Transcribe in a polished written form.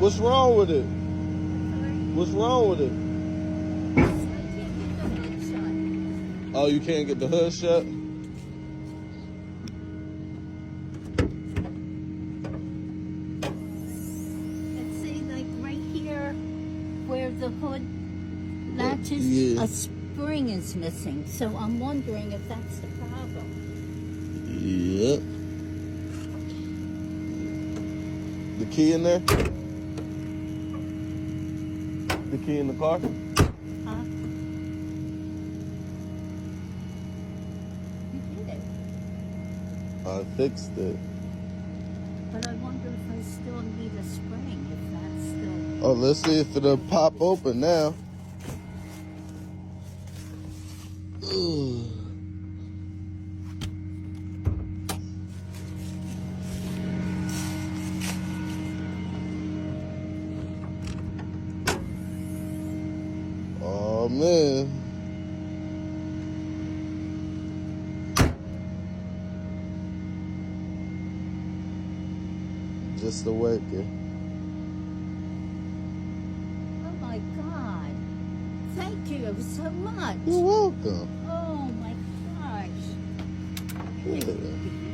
What's wrong with it? What's wrong with it? Oh, you can't get the hood shut? And see, like right here, where the hood latches, Yeah. a spring is missing. So I'm wondering if that's the problem. Yep. The key in there? The key in the car? Huh? You did it. I fixed it. But I wonder if I still need a spring, if that's still... Oh, let's see if it'll pop open now. Ugh. Oh man. Just awaken. Oh my God. Thank you so much. You're welcome. Oh my gosh. Yeah.